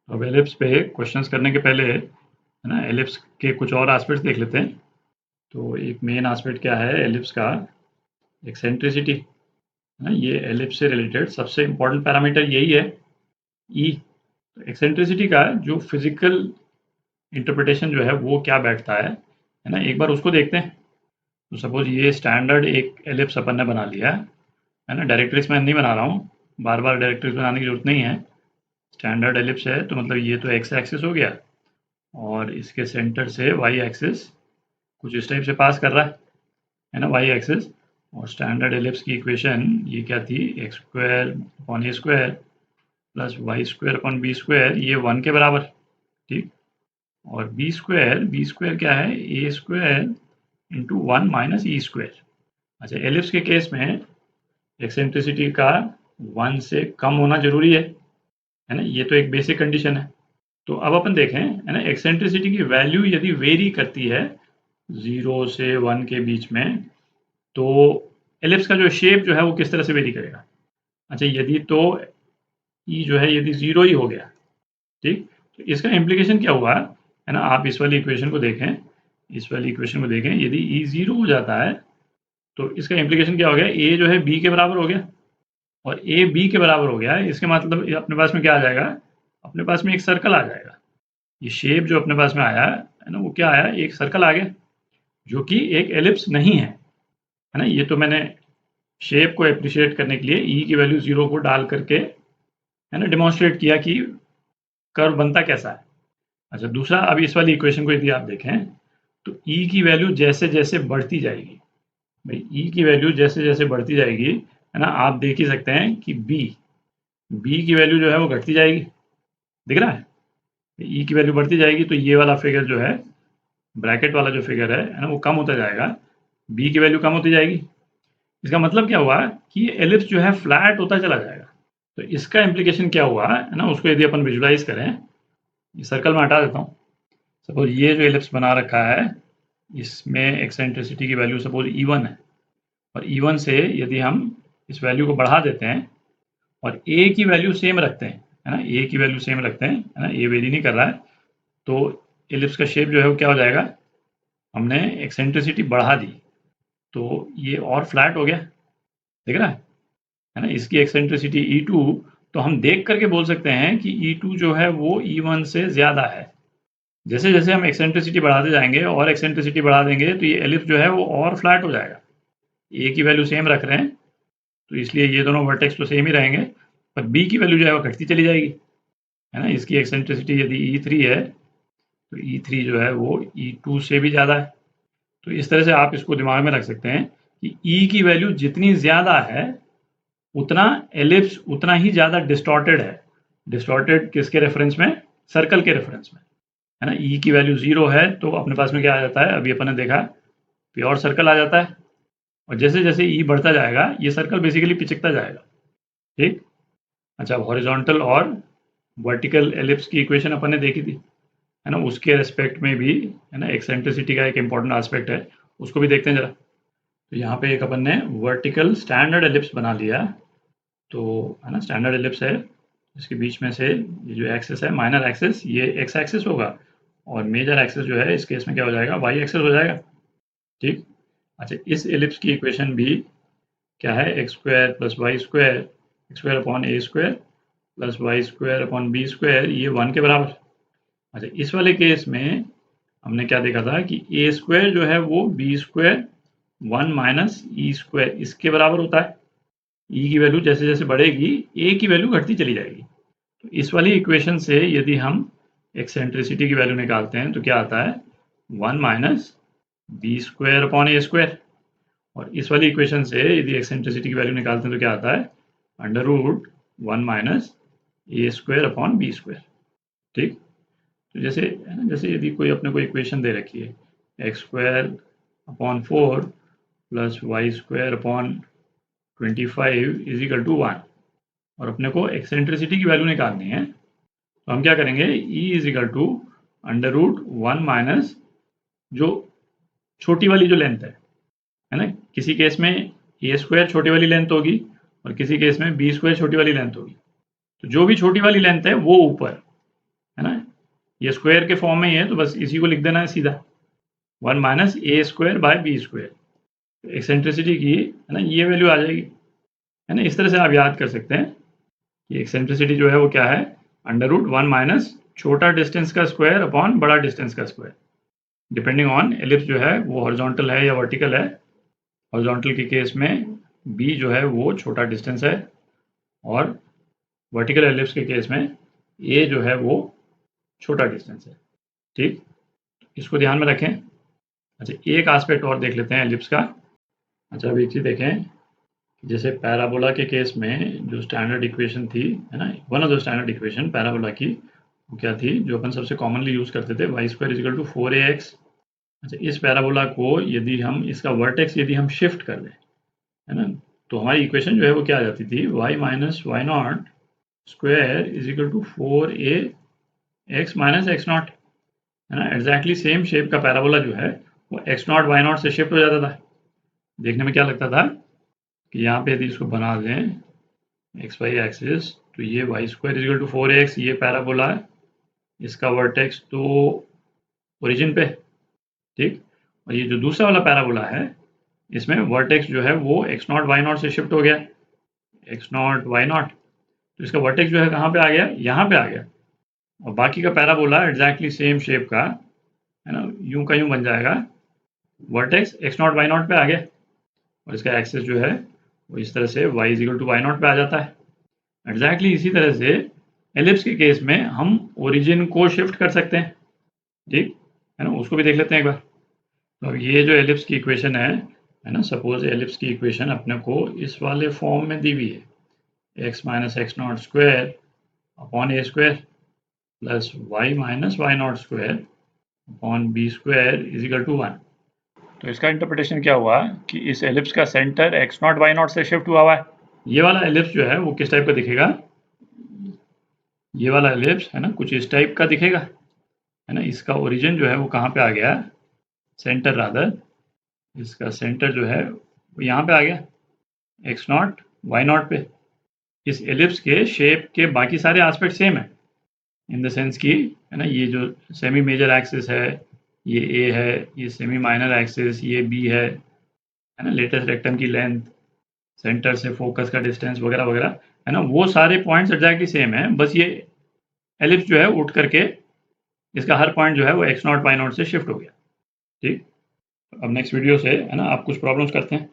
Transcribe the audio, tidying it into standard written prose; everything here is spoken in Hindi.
अब एलिप्स पे क्वेश्चंस करने के पहले है ना, एलिप्स के कुछ और एस्पेक्ट्स देख लेते हैं। तो एक मेन एस्पेक्ट क्या है एलिप्स का, एक्सेंट्रिसिटी है ना। ये एलिप्स से रिलेटेड सबसे इम्पोर्टेंट पैरामीटर यही है, ई। तो एक्सेंट्रिसिटी का जो फिजिकल इंटरप्रिटेशन जो है वो क्या बैठता है ना, एक बार उसको देखते हैं। तो सपोज ये स्टैंडर्ड एक एलिप्स अपन ने बना लिया है ना, डायरेक्ट्रिक्स में नहीं बना रहा हूँ, बार बार डायरेक्ट्रिक्स बनाने की जरूरत नहीं है। स्टैंडर्ड एलिप्स है तो मतलब ये तो एक्स एक्सिस हो गया और इसके सेंटर से वाई एक्सिस कुछ इस टाइप से पास कर रहा है ना, वाई एक्सिस। और स्टैंडर्ड एलिप्स की इक्वेशन ये क्या थी, x square upon a square plus y square upon b square, ये 1 के बराबर, ठीक। और बी स्क्वायर क्या है, ए square into 1 minus E square. अच्छा, एलिप्स के केस में एक्सेंट्रिसिटी का 1 से कम होना जरूरी है ना, ये तो एक बेसिक कंडीशन है। तो अब अपन देखें है ना, एक्सेंट्रिसिटी की वैल्यू यदि वेरी करती है 0 से 1 के बीच में, तो एलिप्स का जो शेप जो है वो किस तरह से वेरी करेगा। अच्छा, यदि तो ई जो है यदि 0 ही हो गया, ठीक, तो इसका इम्प्लीकेशन क्या हुआ है ना, आप इस वाली इक्वेशन को देखें, इस वाली इक्वेशन को देखें, यदि ई 0 हो जाता है तो इसका इम्प्लीकेशन क्या हो गया, ए जो है बी के बराबर हो गया। और ए बी के बराबर हो गया, इसके मतलब अपने पास में क्या आ जाएगा, अपने पास में एक सर्कल आ जाएगा। ये शेप जो अपने पास में आया है ना, वो क्या आया, एक सर्कल आ गया, जो कि एक एलिप्स नहीं है ना। ये तो मैंने शेप को एप्रिशिएट करने के लिए ई की वैल्यू 0 को डाल करके है ना डिमॉन्स्ट्रेट किया कि कर्व बनता कैसा है। अच्छा, दूसरा, अब इस वाली इक्वेशन को यदि आप देखें तो ई की वैल्यू जैसे जैसे बढ़ती जाएगी, भाई ई की वैल्यू जैसे जैसे बढ़ती जाएगी है ना, आप देख ही सकते हैं कि बी बी की वैल्यू जो है वो घटती जाएगी, दिख रहा है। ई की वैल्यू बढ़ती जाएगी तो ये वाला फिगर जो है, ब्रैकेट वाला जो फिगर है ना, वो कम होता जाएगा, बी की वैल्यू कम होती जाएगी। इसका मतलब क्या हुआ कि ये एलिप्स जो है फ्लैट होता चला जाएगा। तो इसका इम्प्लीकेशन क्या हुआ है ना, उसको यदि अपन विजुलाइज करें, ये सर्कल में हटा देता हूँ। सपोज ये जो एलिप्स बना रखा है, इसमें एक्सेंट्रिसिटी की वैल्यू सपोज E1 है, और E1 से यदि हम इस वैल्यू को बढ़ा देते हैं और ए की वैल्यू सेम रखते हैं है ना, ए की वैल्यू सेम रखते हैं है ना, ये वेरी नहीं कर रहा है, तो एलिप्स का शेप जो है वो क्या हो जाएगा, हमने एक्सेंट्रिसिटी बढ़ा दी तो ये और फ्लैट हो गया, दिख रहा है ना। इसकी एक्सेंट्रिसिटी E2, तो हम देख करके बोल सकते हैं कि E2 जो है वो E1 से ज़्यादा है। जैसे जैसे हम एक्सेंट्रिसिटी बढ़ाते जाएंगे और एक्सेंट्रिसिटी बढ़ा देंगे तो ये एलिप्स जो है वो और फ्लैट हो जाएगा। ए की वैल्यू सेम रख रहे हैं तो इसलिए ये दोनों वर्टेक्स तो सेम ही रहेंगे, पर बी की वैल्यू जो है वो घटती चली जाएगी है ना। इसकी एक्सेंट्रिसिटी यदि E3 है तो E3 जो है वो E2 से भी ज़्यादा है। तो इस तरह से आप इसको दिमाग में रख सकते हैं कि ई की वैल्यू जितनी ज़्यादा है उतना एलिप्स उतना ही ज़्यादा डिस्टॉर्टेड है। डिस्टॉर्टेड किसके रेफरेंस में, सर्कल के रेफरेंस में है ना। ई की वैल्यू 0 है तो अपने पास में क्या आ जाता है, अभी अपन ने देखा, प्योर सर्कल आ जाता है। और जैसे जैसे ई बढ़ता जाएगा ये सर्कल बेसिकली पिचकता जाएगा, ठीक। अच्छा, हॉरिजॉन्टल और वर्टिकल एलिप्स की इक्वेशन अपन ने देखी थी है ना, उसके रेस्पेक्ट में भी है ना एक्सेंट्रिसिटी का एक इंपॉर्टेंट एस्पेक्ट है, उसको भी देखते हैं जरा। तो यहाँ पे एक अपन ने वर्टिकल स्टैंडर्ड एलिप्स बना लिया, तो है ना स्टैंडर्ड एलिप्स है, इसके बीच में से ये जो एक्सिस है, माइनर एक्सिस, ये एक्स एक्सिस होगा और मेजर एक्सिस जो है इस केस में क्या हो जाएगा, वाई एक्सिस हो जाएगा, ठीक। अच्छा, इस एलिप्स की इक्वेशन भी क्या है, x square plus y square, x square upon a square plus y square upon b square, ये 1 के बराबर। अच्छा, इस वाले केस में हमने क्या देखा था कि ए स्क्वायर जो है वो B square 1 minus E square इसके बराबर होता है। ई की वैल्यू जैसे जैसे बढ़ेगी ए की वैल्यू घटती चली जाएगी। तो इस वाली इक्वेशन से यदि हम एक्सेंट्रिसिटी की वैल्यू निकालते हैं तो क्या आता है, 1 minus B square upon a square. और इस वाली इक्वेशन से यदि एक्सेंट्रिसिटी की वैल्यू निकालते हैं तो क्या आता है, under root 1 minus a square upon b square, ठीक। तो जैसे है ना, जैसे यदि कोई अपने को इक्वेशन दे रखी है, x square upon 4 plus y square upon 25 is equal to 1, और अपने को एक्सेंट्रिसिटी की वैल्यू निकालनी है, तो हम क्या करेंगे, e is equal to under root 1 minus जो छोटी वाली जो लेंथ है ना, किसी केस में ए स्क्वायर छोटी वाली लेंथ होगी और किसी केस में बी स्क्वायर छोटी वाली लेंथ होगी। तो जो भी छोटी वाली लेंथ है वो ऊपर है ना, ये स्क्वायर के फॉर्म में ही है तो बस इसी को लिख देना है सीधा, 1 minus a square by b square. Eccentricity की है ना ये वैल्यू आ जाएगी, है ना। इस तरह से आप याद कर सकते हैं कि एक्सेंट्रिसिटी जो है वो क्या है, अंडर रूट 1 माइनस छोटा डिस्टेंस का स्क्वायर अपॉन बड़ा डिस्टेंस का स्क्वायर, डिपेंडिंग ऑन एलिप्स जो है वो हॉरिजॉन्टल है या वर्टिकल है। हॉरिजॉन्टल के केस में बी जो है वो छोटा डिस्टेंस है, और वर्टिकल एलिप्स के केस में ए जो है वो छोटा डिस्टेंस है। ठीक, इसको ध्यान में रखें। अच्छा, एक एस्पेक्ट और देख लेते हैं एलिप्स का। अच्छा, अब एक चीज़ देखें, जैसे पैराबोला के केस में जो स्टैंडर्ड इक्वेशन थी, है ना, one of the standard equation parabola की वो क्या थी, जो अपन सबसे कॉमनली यूज़ करते थे, Y square is equal to 4ax। अच्छा, इस पैराबोला को यदि हम इसका वर्टेक्स यदि हम शिफ्ट कर दें, है ना, तो हमारी इक्वेशन जो है वो क्या आ जाती थी, y minus y not square is equal to 4ax minus x not, है ना। एग्जैक्टली सेम शेप का पैराबोला जो है वो एक्स नॉट वाई नॉट से शिफ्ट हो जाता था। देखने में क्या लगता था कि यहाँ पे यदि इसको बना दें एक्स वाई एक्सिस, तो ये Y square is equal to 4ax, ये पैराबोला है, इसका वर्टेक्स तो ओरिजिन पे, ठीक। और ये जो दूसरा वाला पैराबोला है इसमें वर्टेक्स जो है वो एक्स नॉट वाई नॉट से शिफ्ट हो गया, एक्स नॉट वाई नॉट, तो इसका वर्टेक्स जो है कहाँ पे आ गया, यहाँ पे आ गया। और बाकी का पैराबोला एग्जैक्टली सेम शेप का, है ना, यूं का यूं बन जाएगा, vertex x not y not पे आ गया, और इसका एक्सेस जो है वो इस तरह से y is equal to y not पे आ जाता है। एग्जैक्टली इसी तरह से एलिप्स के केस में हम ओरिजिन को शिफ्ट कर सकते हैं, ठीक है ना। उसको भी देख लेते हैं एक बार। तो अब ये जो एलिप्स की इक्वेशन है ना, सपोज एलिप्स की इक्वेशन अपने को इस वाले फॉर्म में दी हुई है, x minus x not square upon a square plus y minus y not square upon b square is equal to 1। तो इसका इंटरप्रिटेशन क्या हुआ कि इस एलिप्स का centre x not y not से शिफ्ट हुआ हुआ है। ये वाला एलिप्स जो है वो किस टाइप का दिखेगा, ये वाला एलिप्स है ना कुछ इस टाइप का दिखेगा, है ना। इसका ओरिजिन जो है वो कहाँ पे आ गया, सेंटर रादर, इसका सेंटर जो है वो यहाँ पे आ गया, एक्स नॉट वाई नॉट पे। इस एलिप्स के शेप के बाकी सारे एस्पेक्ट सेम है, इन द सेंस की, है ना, ये जो सेमी मेजर एक्सिस है ये ए है, ये सेमी माइनर एक्सिस ये बी है ना, लेटेस्ट रेक्टम की लेंथ, सेंटर से फोकस का डिस्टेंस वगैरह वगैरह, है ना, वो सारे पॉइंट्स एग्जैक्टली सेम है। बस ये एलिप्स जो है उठ करके इसका हर पॉइंट जो है वो एक्स नॉट वाई नॉट से शिफ्ट हो गया, ठीक। अब नेक्स्ट वीडियो से, है ना, आप कुछ प्रॉब्लम्स करते हैं।